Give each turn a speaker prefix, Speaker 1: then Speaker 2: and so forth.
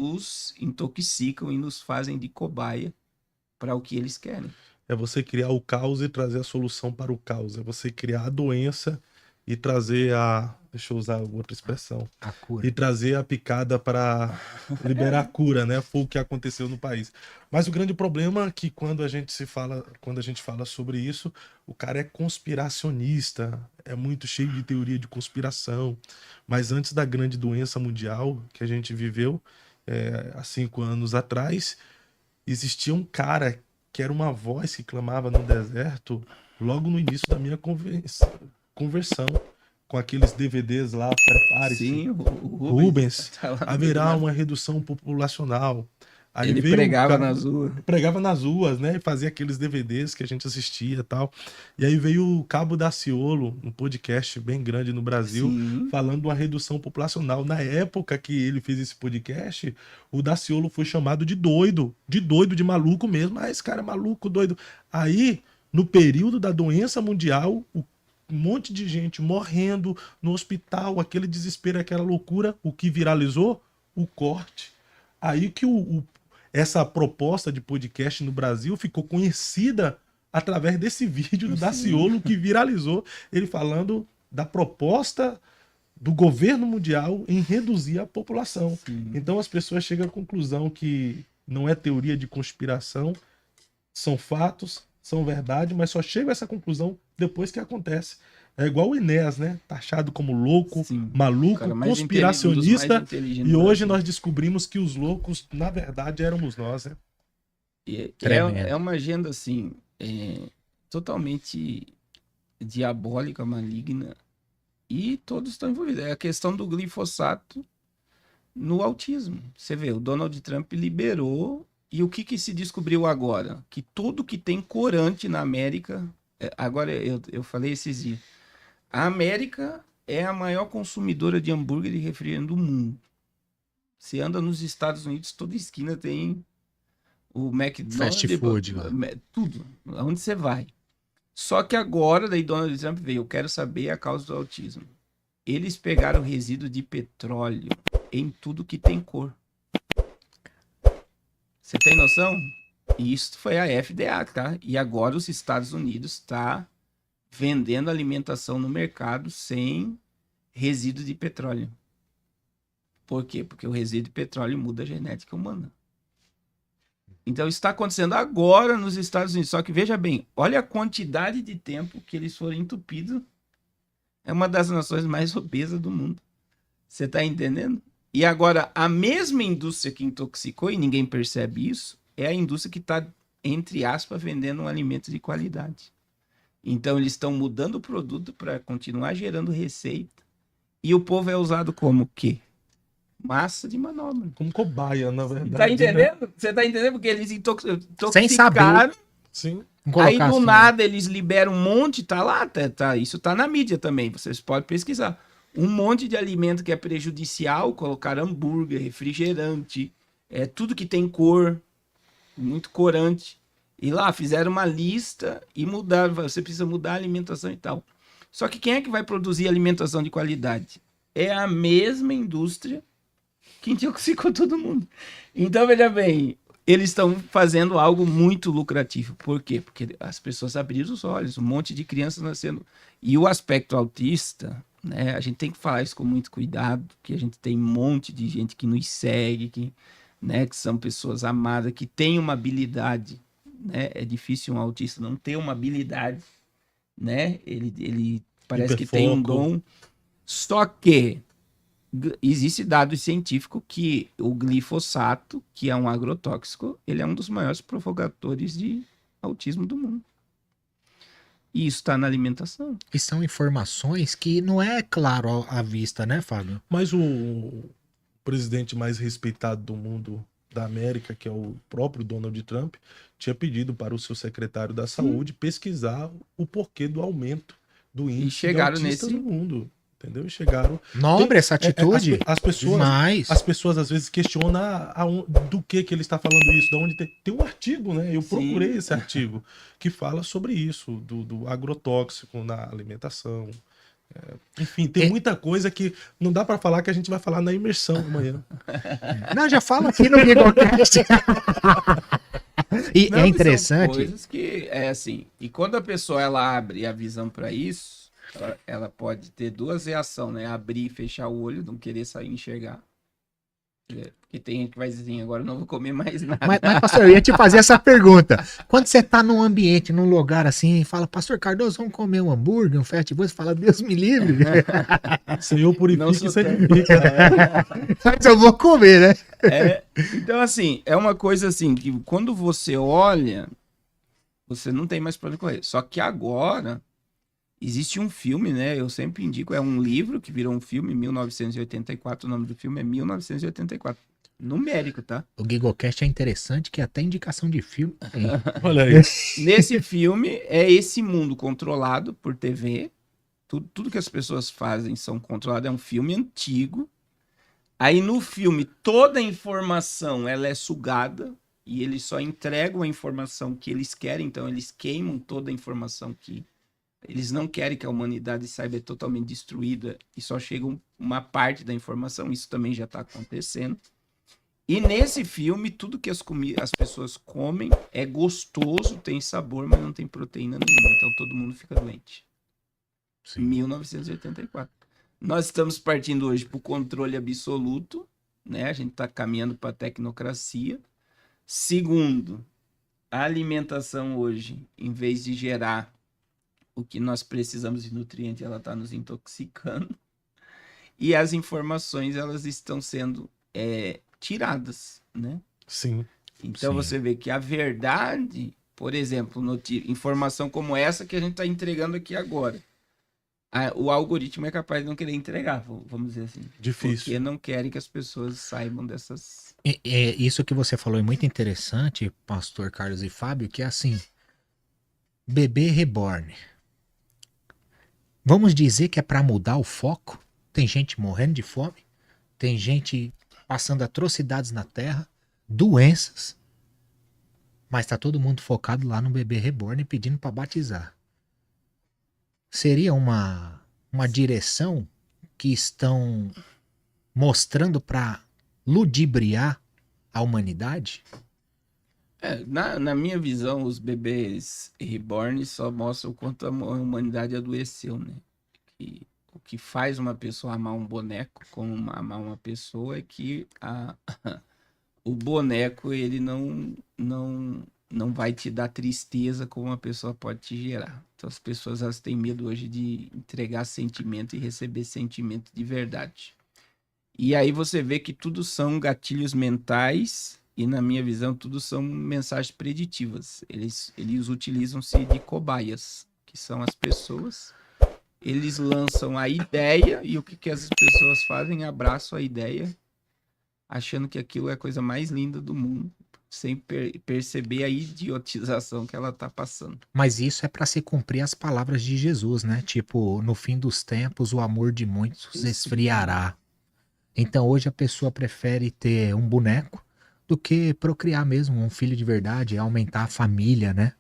Speaker 1: nos intoxicam e nos fazem de cobaia para o que eles querem.
Speaker 2: É você criar o caos e trazer a solução para o caos. É você criar a doença e trazer a... Deixa eu usar outra expressão.
Speaker 3: A cura.
Speaker 2: E trazer a picada para liberar a cura, né? Foi o que aconteceu no país. Mas o grande problema é que quando a gente fala sobre isso, o cara é conspiracionista, é muito cheio de teoria de conspiração. Mas antes da grande doença mundial que a gente viveu, há 5 anos atrás, existia um cara que era uma voz que clamava no deserto logo no início da minha conversão, com aqueles DVDs lá, prepare-se.
Speaker 1: Sim, o
Speaker 2: Rubens,
Speaker 1: tá lá no
Speaker 2: haverá
Speaker 1: meio do
Speaker 2: uma redução populacional. Aí
Speaker 1: Ele
Speaker 2: veio
Speaker 1: pregava nas ruas.
Speaker 2: pregava nas ruas, né? E fazia aqueles DVDs que a gente assistia e tal. E aí veio o Cabo Daciolo, um podcast bem grande no Brasil,
Speaker 1: Sim.
Speaker 2: falando de uma redução populacional. Na época que ele fez esse podcast, o Daciolo foi chamado de doido, de maluco mesmo. Ah, esse cara é maluco, doido. Aí, no período da doença mundial, um monte de gente morrendo no hospital, aquele desespero, aquela loucura, o que viralizou? O corte. Aí que essa proposta de podcast no Brasil ficou conhecida através desse vídeo do Daciolo que viralizou, ele falando da proposta do governo mundial em reduzir a população.
Speaker 1: Sim.
Speaker 2: Então as pessoas chegam à conclusão que não é teoria de conspiração, são fatos, são verdade, mas só chegam a essa conclusão depois que acontece. É igual o Enéas, né? Taxado como louco,
Speaker 1: Sim. O
Speaker 2: maluco,
Speaker 1: cara mais
Speaker 2: conspiracionista.
Speaker 1: um dos mais inteligentes
Speaker 2: E
Speaker 1: do
Speaker 2: hoje
Speaker 1: Brasil.
Speaker 2: nós descobrimos que os loucos, na verdade, éramos nós, né?
Speaker 1: E
Speaker 3: Tremendo.
Speaker 1: é uma agenda, assim, totalmente diabólica, maligna. E todos estão envolvidos. É a questão do glifosato no autismo. Você vê, o Donald Trump liberou. E o que se descobriu agora? Que tudo que tem corante na América... Agora, eu falei esses dias. A América é a maior consumidora de hambúrguer e refrigerante do mundo. Você anda nos Estados Unidos, toda esquina tem o McDonald's.
Speaker 3: Fast food lá.
Speaker 1: Tudo. Aonde você vai. Só que agora, daí Donald Trump veio, eu quero saber a causa do autismo. Eles pegaram resíduo de petróleo em tudo que tem cor. Você tem noção? Isso foi a FDA, tá? E agora os Estados Unidos tá vendendo alimentação no mercado sem resíduo de petróleo. Por quê? Porque o resíduo de petróleo muda a genética humana. Então isso está acontecendo agora nos Estados Unidos. Só que veja bem, olha a quantidade de tempo que eles foram entupidos. É uma das nações mais obesas do mundo. Você está entendendo? E agora, a mesma indústria que intoxicou, e ninguém percebe isso, é a indústria que está, entre aspas, vendendo um alimento de qualidade. Então, eles estão mudando o produto para continuar gerando receita. E o povo é usado como o quê? Massa de manobra.
Speaker 2: Como cobaia, na verdade.
Speaker 1: Tá entendendo?
Speaker 2: Né?
Speaker 1: Você tá entendendo? Porque eles intoxicaram.
Speaker 3: Sem saber.
Speaker 2: Sim.
Speaker 1: Aí do
Speaker 3: Assim,
Speaker 1: nada eles liberam um monte, tá lá, isso tá na mídia também, vocês podem pesquisar. Um monte de alimento que é prejudicial, colocaram hambúrguer, refrigerante, tudo que tem cor, muito corante. E lá fizeram uma lista e mudaram, você precisa mudar a alimentação e tal. Só que quem é que vai produzir alimentação de qualidade? É a mesma indústria que intoxicou todo mundo. Então, veja bem, eles estão fazendo algo muito lucrativo. Por quê? Porque as pessoas abriram os olhos, um monte de crianças nascendo. E o aspecto autista, né, a gente tem que falar isso com muito cuidado, porque a gente tem um monte de gente que nos segue, que são pessoas amadas, que têm uma habilidade. Né? É difícil um autista não ter uma habilidade. Né? Ele parece que tem um dom. Só que existe dado científico que o glifosato, que é um agrotóxico, ele é um dos maiores provocadores de autismo do mundo. E isso está na alimentação.
Speaker 3: E são informações que não é claro à vista, né, Fábio?
Speaker 2: Mas o presidente mais respeitado do mundo da América, que é o próprio Donald Trump, tinha pedido para o seu secretário da Saúde pesquisar o porquê do aumento do índice de autistas no mundo. Entendeu? E chegaram...
Speaker 3: Nobre essa atitude.
Speaker 2: As pessoas às vezes questionam do que ele está falando isso, da onde tem um artigo, né? Eu procurei esse artigo que fala sobre isso, do agrotóxico na alimentação, Enfim, tem muita coisa que não dá pra falar que a gente vai falar na imersão amanhã.
Speaker 3: Não, já fala aqui no Bigocast. E
Speaker 1: Não,
Speaker 3: é
Speaker 1: são
Speaker 3: interessante.
Speaker 1: coisas que é assim. E quando a pessoa ela abre a visão para isso, ela pode ter duas reações, né? Abrir e fechar o olho, não querer sair e enxergar. Porque tem gente que vai dizer assim, agora eu não vou comer mais nada.
Speaker 3: Mas, pastor, eu ia te fazer essa pergunta. Quando você tá num ambiente, num lugar assim, e fala, pastor Cardoso, vamos comer um hambúrguer, um fast food, você fala, Deus me livre.
Speaker 2: Senhor,
Speaker 1: Não
Speaker 2: purifica
Speaker 1: sou
Speaker 2: e santifica.
Speaker 3: Mas eu vou comer, né?
Speaker 1: Então, assim, é uma coisa assim, que quando você olha, você não tem mais pra onde correr. Só que agora, existe um filme, né? Eu sempre indico, é um livro que virou um filme, 1984, o nome do filme é 1984. Numérico, tá?
Speaker 3: O Gigocast é interessante que até indicação de filme tem.
Speaker 2: Olha aí.
Speaker 1: Nesse filme, é esse mundo controlado por TV. Tudo que as pessoas fazem são controladas. É um filme antigo. Aí no filme, toda a informação ela é sugada e eles só entregam a informação que eles querem. Então, eles queimam toda a informação que eles não querem que a humanidade saiba totalmente destruída e só chegam uma parte da informação. Isso também já está acontecendo. E nesse filme, tudo que as pessoas comem é gostoso, tem sabor, mas não tem proteína nenhuma. Então todo mundo fica doente.
Speaker 3: Sim.
Speaker 1: 1984. Nós estamos partindo hoje para o controle absoluto, né? A gente está caminhando para a tecnocracia. Segundo, a alimentação hoje, em vez de gerar o que nós precisamos de nutriente, ela está nos intoxicando. E as informações, elas estão sendo tiradas, né?
Speaker 2: Sim.
Speaker 1: Então
Speaker 3: Sim.
Speaker 1: você vê que a verdade, por exemplo, informação como essa que a gente está entregando aqui agora, o algoritmo é capaz de não querer entregar, vamos dizer assim.
Speaker 2: Difícil.
Speaker 1: Porque não querem que as pessoas saibam dessas...
Speaker 3: Isso que você falou é muito interessante, pastor Carlos e Fábio, que é assim, bebê reborn. Vamos dizer que é para mudar o foco? Tem gente morrendo de fome, tem gente passando atrocidades na terra, doenças, mas tá todo mundo focado lá no bebê reborn pedindo para batizar. Seria uma direção que estão mostrando para ludibriar a humanidade?
Speaker 1: Na minha visão, os bebês reborn só mostram o quanto a humanidade adoeceu, né? O que faz uma pessoa amar um boneco como amar uma pessoa é que o boneco ele não vai te dar tristeza como uma pessoa pode te gerar. Então as pessoas elas têm medo hoje de entregar sentimento e receber sentimento de verdade. E aí você vê que tudo são gatilhos mentais e, na minha visão, tudo são mensagens preditivas. Eles utilizam-se de cobaias, que são as pessoas. Eles lançam a ideia e o que as pessoas fazem? Abraçam a ideia, achando que aquilo é a coisa mais linda do mundo, sem perceber a idiotização que ela está passando.
Speaker 3: Mas isso é para se cumprir as palavras de Jesus, né? Tipo, no fim dos tempos, o amor de muitos esfriará. Então hoje a pessoa prefere ter um boneco do que procriar mesmo um filho de verdade, aumentar a família, né?